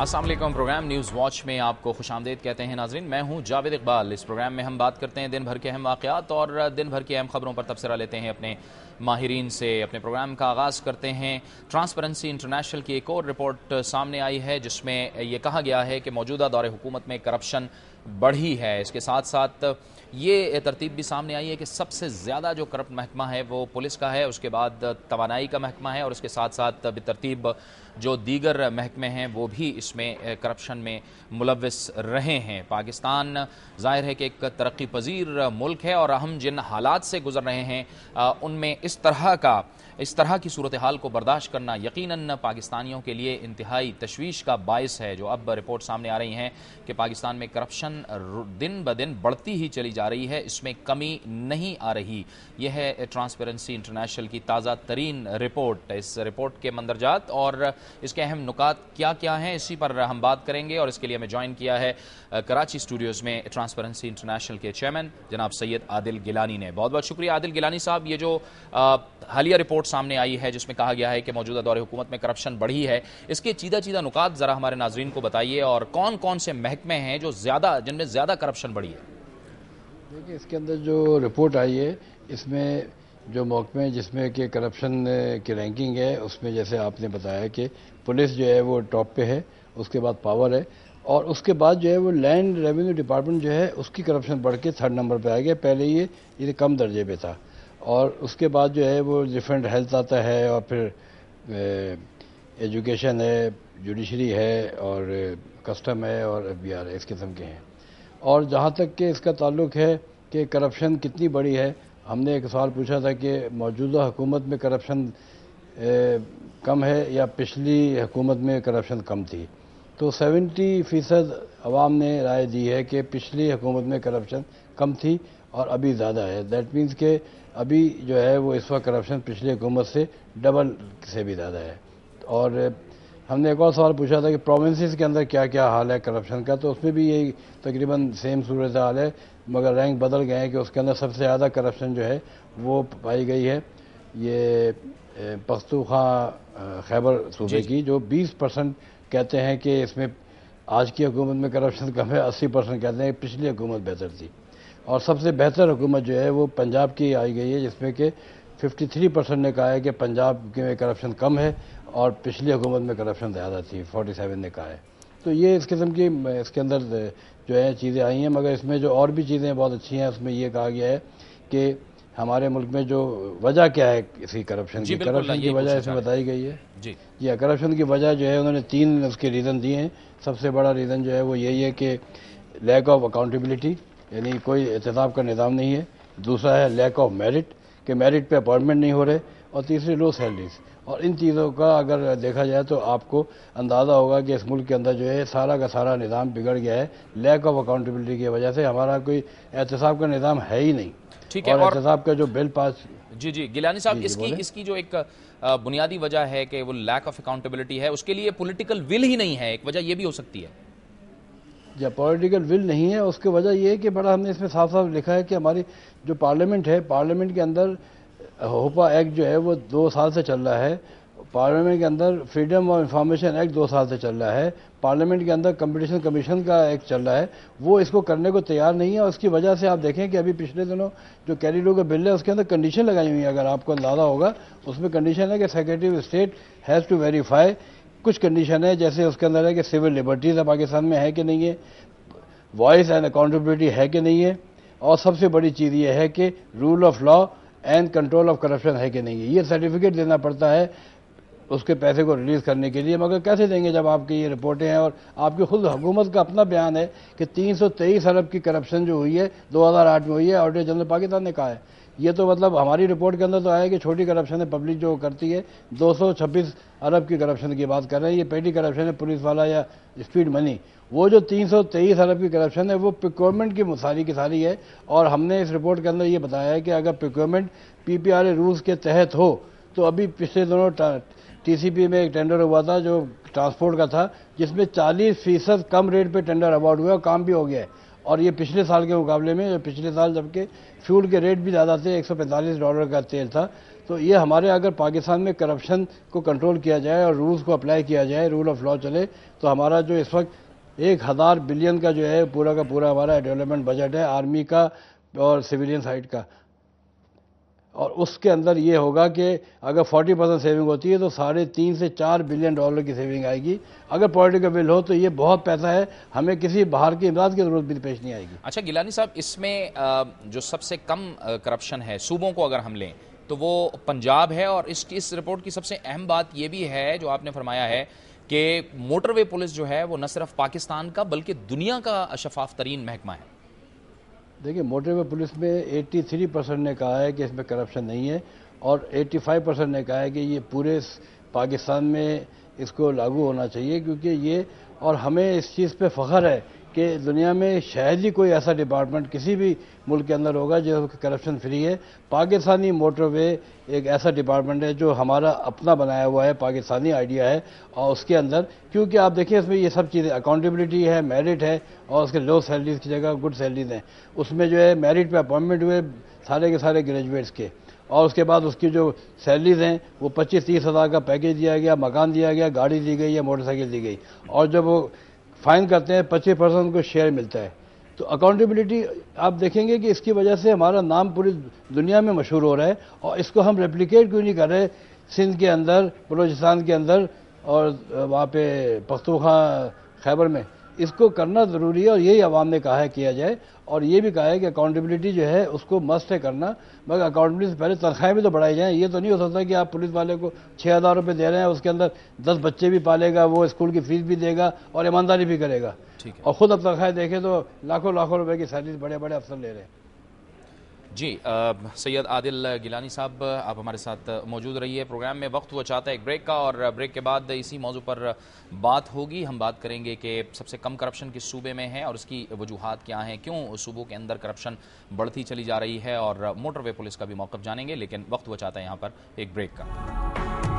السلام علیکم۔ Programme news watch میں آپ کو خوش آمدید کہتے ہیں ناظرین، میں ہوں جاوید اقبال۔ اس پروگرام میں ہم بات کرتے ہیں دن بھر کے اہم واقعات اور دن بھر کی اہم خبروں پر تبصرہ لیتے ہیں اپنے ماہرین سے۔ اپنے پروگرام کا آغاز کرتے ہیں ٹرانسپیرنسی انٹرنیشنل کی ایک اور رپورٹ سامنے آئی ہے جس میں یہ کہا گیا ہے کہ موجودہ دور حکومت میں کرپشن بڑھی ہے۔ اس کے ساتھ ساتھ یہ ترتیب بھی سامنے آئی ہے کہ سب سے زیادہ جو کرپٹ محکمہ ہے وہ پولیس کا ہے، اس کے بعد توانائی کا محکمہ ہے اور اس کے ساتھ ساتھ بالترتیب جو دیگر محکمے ہیں وہ بھی اس میں کرپشن میں ملوث رہے ہیں۔ پاکستان ظاہر ہے کہ ایک ترقی پذیر ملک ہے اور ہم جن حالات سے گزر رہے ہیں ان میں اس طرح کی صورتحال کو برداشت کرنا یقیناً پاکستانیوں کے لیے انتہائی تشویش کا باعث ہے۔ جو اب رپورٹ سامنے آ رہی ہیں کہ پاکستان میں کرپشن دن بدن بڑھتی ہی چلی جا رہی ہے، اس میں کمی نہیں آ رہی۔ یہ ہے ٹرانسپیرنسی انٹرنیشنل کی تازہ ترین رپورٹ۔ اس رپورٹ کے مندرجات اور اس کے اہم نکات کیا کیا ہیں اسی پر ہم بات کریں گے، اور اس کے لیے ہمیں جوائن کیا ہے کراچی اسٹوڈیوز میں ٹرانسپیرنسی انٹرنیشنل کے چیئرمین جناب سید عادل گیلانی نے۔ بہت بہت شکریہ عادل گیلانی صاحب۔ یہ جو حالیہ رپورٹ سامنے آئی ہے جس میں کہا گیا ہے کہ موجودہ دور حکومت میں کرپشن بڑھی ہے، اس کے چیدہ نکات ذرا ہمارے ناظرین کو بتائیے، اور کون کون سے محکمے ہیں جن میں زیادہ کرپشن بڑھی ہے؟ دیکھیں، اس کے اندر جو رپورٹ آئی ہے اس میں جو محکمے جس میں کہ کرپشن کی رینکنگ ہے، اس میں جیسے آپ نے بتایا کہ پولیس جو ہے وہ ٹاپ پہ ہے، اس کے بعد پاور ہے، اور اس کے بعد جو ہے وہ لینڈ ریونیو ڈپارٹمنٹ جو ہے اس کی کرپشن بڑھ کے 3rd نمبر پہ آ گیا۔ پہلے یہ کم درجے پہ تھا، اور اس کے بعد جو ہے وہ ڈیفرنٹ ہیلتھ آتا ہے، اور پھر ایجوکیشن ہے، جوڈیشری ہے، اور کسٹم ہے، اور FBR ہے، اس قسم کے ہیں۔ اور جہاں تک کہ اس کا تعلق ہے کہ کرپشن کتنی بڑی ہے، ہم نے ایک سوال پوچھا تھا کہ موجودہ حکومت میں کرپشن کم ہے یا پچھلی حکومت میں کرپشن کم تھی، تو 70% عوام نے رائے دی ہے کہ پچھلی حکومت میں کرپشن کم تھی اور ابھی زیادہ ہے۔ دیٹ مینس کہ ابھی جو ہے وہ اس وقت کرپشن پچھلی حکومت سے ڈبل سے بھی زیادہ ہے۔ اور ہم نے ایک اور سوال پوچھا تھا کہ پروونسز کے اندر کیا کیا حال ہے کرپشن کا، تو اس میں بھی یہی تقریباً سیم صورتحال ہے، مگر رینک بدل گئے ہیں کہ اس کے اندر سب سے زیادہ کرپشن جو ہے وہ پائی گئی ہے یہ پختونخوا خیبر صوبے کی، جو 20% کہتے ہیں کہ اس میں آج کی حکومت میں کرپشن کم ہے، 80% کہتے ہیں کہ پچھلی حکومت بہتر تھی۔ اور سب سے بہتر حکومت جو ہے وہ پنجاب کی آئی گئی ہے، جس میں کہ 53% نے کہا ہے کہ پنجاب میں کرپشن کم ہے اور پچھلی حکومت میں کرپشن زیادہ تھی، 47 نے کہا ہے۔ تو یہ اس قسم کی اس کے اندر جو ہے چیزیں آئی ہیں، مگر اس میں جو اور بھی چیزیں بہت اچھی ہیں، اس میں یہ کہا گیا ہے کہ ہمارے ملک میں جو وجہ کیا ہے اسی کرپشن کی، کرپشن کی وجہ اس میں بتائی گئی ہے۔ جی کرپشن کی وجہ جو ہے انہوں نے 3 اس کے ریزن دیے ہیں۔ سب سے بڑا ریزن جو ہے وہ یہی ہے کہ لیک آف اکاؤنٹیبلٹی، یعنی کوئی احتساب کا نظام نہیں ہے۔ دوسرا ہے لیک آف میرٹ، کہ میرٹ پہ اپائنٹمنٹ نہیں ہو رہے، اور تیسری لو سیلریز۔ اور ان چیزوں کا اگر دیکھا جائے تو آپ کو اندازہ ہوگا کہ اس ملک کے اندر جو ہے سارا کا سارا نظام بگڑ گیا ہے لیک آف اکاؤنٹیبلٹی کی وجہ سے۔ ہمارا کوئی احتساب کا نظام ہے ہی نہیں، اور احتساب کا جو بل پاس۔ جی گیلانی صاحب، اس کی جو ایک بنیادی وجہ ہے کہ وہ لیک آف اکاؤنٹیبلٹی ہے، اس کے لیے پولیٹیکل ول ہی نہیں ہے، ایک وجہ یہ بھی ہو سکتی ہے؟ جب پولیٹیکل ول نہیں ہے، اس کی وجہ یہ ہے کہ بڑا ہم نے اس میں صاف صاف لکھا ہے کہ ہماری جو پارلیمنٹ ہے، پارلیمنٹ کے اندر ہوپا ایکٹ جو ہے وہ 2 سال سے چل رہا ہے، پارلیمنٹ کے اندر فریڈم آف انفارمیشن ایکٹ 2 سال سے چل رہا ہے، پارلیمنٹ کے اندر کمپٹیشن کمیشن کا ایکٹ چل رہا ہے، وہ اس کو کرنے کو تیار نہیں ہے۔ اور اس کی وجہ سے آپ دیکھیں کہ ابھی پچھلے دنوں جو کیریڈو کا بل ہے اس کے اندر کنڈیشن لگائی ہوئی ہے، اگر آپ کو اندازہ ہوگا اس میں کنڈیشن ہے کہ secretary of state has to verify, کچھ کنڈیشن ہے جیسے اس کے اندر ہے کہ سول لبرٹیز پاکستان میں ہے کہ نہیں ہے، وائس اینڈ اکاؤنٹیبلٹی ہے کہ نہیں ہے، اور سب سے بڑی چیز یہ ہے کہ rule of law and control of corruption ہے کہ نہیں ہے۔ یہ سرٹیفکیٹ دینا پڑتا ہے اس کے پیسے کو ریلیز کرنے کے لیے، مگر کیسے دیں گے جب آپ کی یہ رپورٹیں ہیں اور آپ کی خود حکومت کا اپنا بیان ہے کہ 323 ارب کی کرپشن جو ہوئی ہے 2008 میں ہوئی ہے، آڈیٹر جنرل پاکستان نے کہا ہے۔ یہ تو مطلب ہماری رپورٹ کے اندر تو آیا کہ چھوٹی کرپشن ہے، پبلک جو کرتی ہے 226 ارب کی کرپشن کی بات کر رہے ہیں، یہ پیٹی کرپشن ہے، پولیس والا یا اسپیڈ منی۔ وہ جو 323 ارب کی کرپشن ہے وہ پروکیورمنٹ کی ساری کی ساری ہے، اور ہم نے اس رپورٹ کے اندر یہ بتایا ہے کہ اگر پروکیورمنٹ PPRA رولز کے تحت ہو تو ابھی پچھلے دنوں TCP میں ایک ٹینڈر ہوا تھا جو ٹرانسپورٹ کا تھا، جس میں 40% کم ریٹ پہ ٹینڈر اوارڈ ہوا اور کام بھی ہو گیا ہے، اور یہ پچھلے سال کے مقابلے میں، پچھلے سال جبکہ فیول کے ریٹ بھی زیادہ تھے، $145 کا تیل تھا. تو یہ ہمارے اگر پاکستان میں کرپشن کو کنٹرول کیا جائے اور رولز کو اپلائی کیا جائے، رول آف لا چلے، تو ہمارا جو اس وقت 1000 بلین کا جو ہے پورا کا پورا ہمارا ڈیولپمنٹ بجٹ ہے آرمی کا اور سویلین سائٹ کا، اور اس کے اندر یہ ہوگا کہ اگر 40% سیونگ ہوتی ہے تو $3.5 سے $4 بلین کی سیونگ آئے گی. اگر پولیٹیکل ول ہو تو یہ بہت پیسہ ہے، ہمیں کسی باہر کی امداد کی ضرورت بھی پیش نہیں آئے گی. اچھا گیلانی صاحب، اس میں جو سب سے کم کرپشن ہے صوبوں کو اگر ہم لیں تو وہ پنجاب ہے، اور اس رپورٹ کی سب سے اہم بات یہ بھی ہے جو آپ نے فرمایا ہے کہ موٹر وے پولیس جو ہے وہ نہ صرف پاکستان کا بلکہ دنیا کا شفاف ترین محکمہ ہے. دیکھیں، موٹر وے پولیس میں 83% نے کہا ہے کہ اس میں کرپشن نہیں ہے، اور 85% نے کہا ہے کہ یہ پورے پاکستان میں اس کو لاگو ہونا چاہیے، کیونکہ یہ، اور ہمیں اس چیز پہ فخر ہے کہ دنیا میں شاید ہی کوئی ایسا ڈپارٹمنٹ کسی بھی ملک کے اندر ہوگا جو کرپشن فری ہے. پاکستانی موٹر وے ایک ایسا ڈپارٹمنٹ ہے جو ہمارا اپنا بنایا ہوا ہے، پاکستانی آئیڈیا ہے، اور اس کے اندر کیونکہ آپ دیکھیں اس میں یہ سب چیزیں اکاؤنٹیبلٹی ہے، میرٹ ہے، اور اس کے لو سیلریز کی جگہ گڈ سیلریز ہیں. اس میں جو ہے میرٹ پہ اپوائنٹمنٹ ہوئے سارے کے سارے گریجویٹس کے، اور اس کے بعد اس کی جو سیلریز ہیں وہ 25-30 ہزار کا پیکیج دیا گیا، مکان دیا گیا، گاڑی دی گئی یا موٹر سائیکل دی گئی، اور جب وہ فائن کرتے ہیں 25% کو شیئر ملتا ہے. تو اکاؤنٹیبلٹی آپ دیکھیں گے کہ اس کی وجہ سے ہمارا نام پوری دنیا میں مشہور ہو رہا ہے، اور اس کو ہم ریپلیکیٹ کیوں نہیں کر رہے سندھ کے اندر، بلوچستان کے اندر، اور وہاں پہ پختونخوا خیبر میں. اس کو کرنا ضروری ہے، اور یہی عوام نے کہا ہے کیا جائے، اور یہ بھی کہا ہے کہ اکاؤنٹیبلٹی جو ہے اس کو مسٹ ہے کرنا، مگر اکاؤنٹیبلٹی سے پہلے تنخواہیں بھی تو بڑھائی جائیں. یہ تو نہیں ہو سکتا کہ آپ پولیس والے کو $6000 دے رہے ہیں، اس کے اندر 10 بچے بھی پالے گا، وہ اسکول کی فیس بھی دے گا اور ایمانداری بھی کرے گا، اور خود اب تنخواہیں دیکھیں تو لاکھوں روپے کی سیلریز بڑے بڑے افسر لے رہے ہیں. جی سید عادل گیلانی صاحب، آپ ہمارے ساتھ موجود رہیے. پروگرام میں وقت ہوا چاہتا ہے ایک بریک کا، اور بریک کے بعد اسی موضوع پر بات ہوگی. ہم بات کریں گے کہ سب سے کم کرپشن کس صوبے میں ہے اور اس کی وجوہات کیا ہیں، کیوں صوبوں کے اندر کرپشن بڑھتی چلی جا رہی ہے، اور موٹر وے پولیس کا بھی موقف جانیں گے. لیکن وقت ہوا چاہتا ہے یہاں پر ایک بریک کا.